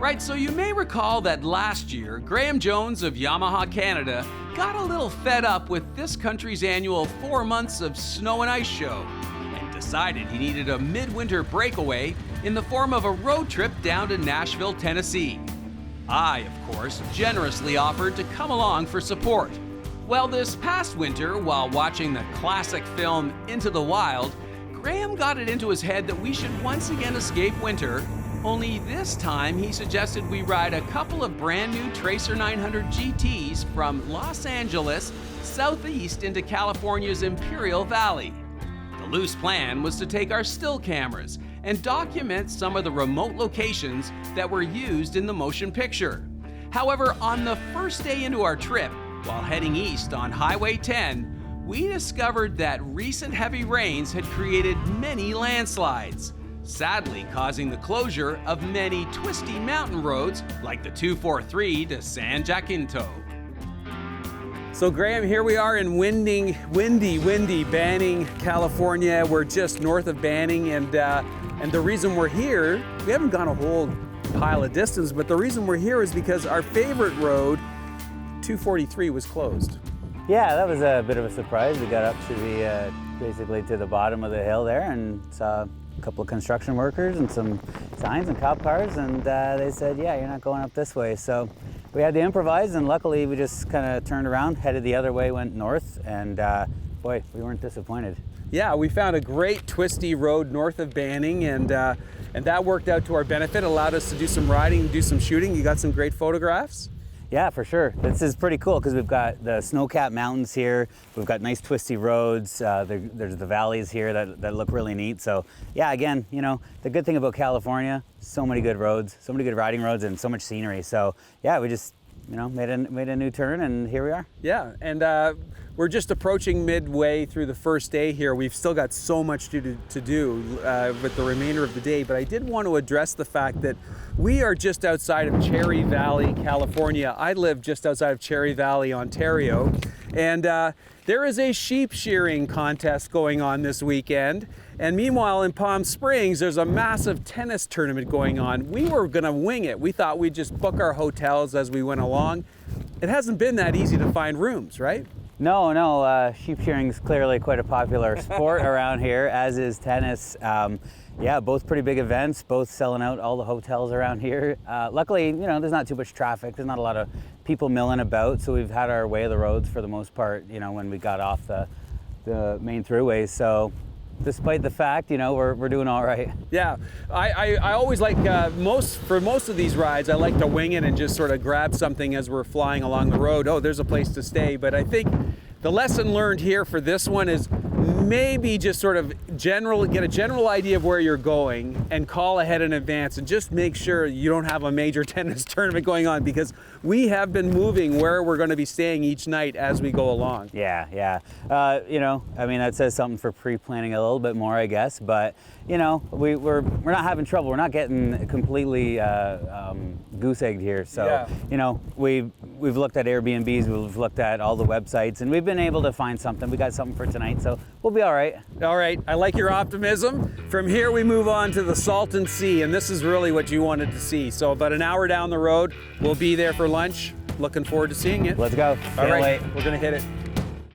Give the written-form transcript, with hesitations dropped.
Right, so you may recall that last year, Graham Jones of Yamaha Canada got a little fed up with this country's annual 4 months of snow and ice show and decided he needed a midwinter breakaway in the form of a road trip down to Nashville, Tennessee. I, of course, generously offered to come along for support. Well, this past winter, while watching the classic film Into the Wild, Graham got it into his head that we should once again escape winter. Only this time he suggested we ride a couple of brand new Tracer 900 GTs from Los Angeles southeast into California's Imperial Valley. The loose plan was to take our still cameras and document some of the remote locations that were used in the motion picture. However, on the first day into our trip, while heading east on Highway 10, we discovered that recent heavy rains had created many landslides, sadly causing the closure of many twisty mountain roads like the 243 to San Jacinto. So Graham, here we are in windy Banning, California. We're just north of Banning, and the reason we're here, we haven't gone a whole pile of distance, but the reason we're here is because our favorite road, 243, was closed. Yeah, that was a bit of a surprise. We got up to the basically to the bottom of the hill there and saw a couple of construction workers and some signs and cop cars, and they said, yeah, you're not going up this way. So we had to improvise, and luckily we just kind of turned around, headed the other way, went north, and boy, we weren't disappointed. Yeah, we found a great twisty road north of Banning, and that worked out to our benefit, allowed us to do some riding and do some shooting. You got some great photographs? Yeah, for sure. This is pretty cool because we've got the snow-capped mountains here. We've got nice twisty roads. There's the valleys here that look really neat. So yeah, again, you know, the good thing about California, so many good roads, so many good riding roads, and so much scenery. So yeah, we just, you know, made a new turn, and here we are. Yeah, and we're just approaching midway through the first day here. We've still got so much to do with the remainder of the day, but I did want to address the fact that we are just outside of Cherry Valley, California. I live just outside of Cherry Valley, Ontario, and there is a sheep shearing contest going on this weekend. And meanwhile, in Palm Springs, there's a massive tennis tournament going on. We were gonna wing it. We thought we'd just book our hotels as we went along. It hasn't been that easy to find rooms, right? No, sheep shearing is clearly quite a popular sport around here, as is tennis. Yeah, both pretty big events, both selling out all the hotels around here. Luckily, you know, there's not too much traffic. There's not a lot of people milling about, so we've had our way of the roads for the most part, you know, when we got off the main throughways. So despite the fact, you know, we're doing all right. Yeah, I always like, for most of these rides, I like to wing it and just sort of grab something as we're flying along the road. Oh, there's a place to stay. But I think the lesson learned here for this one is maybe just sort of get a general idea of where you're going and call ahead in advance, and just make sure you don't have a major tennis tournament going on, because we have been moving where we're going to be staying each night as we go along. Yeah. You know, I mean, that says something for pre-planning a little bit more, I guess, but you know, we're not having trouble. We're not getting completely goose-egged here. So yeah. You know, we've looked at Airbnbs, we've looked at all the websites, and we've been able to find something. We got something for tonight, so we'll be all right. All right, I like your optimism. From here we move on to the Salton Sea, and this is really what you wanted to see. So about an hour down the road, we'll be there for lunch. Looking forward to seeing it. Let's go. All right, we're gonna hit it.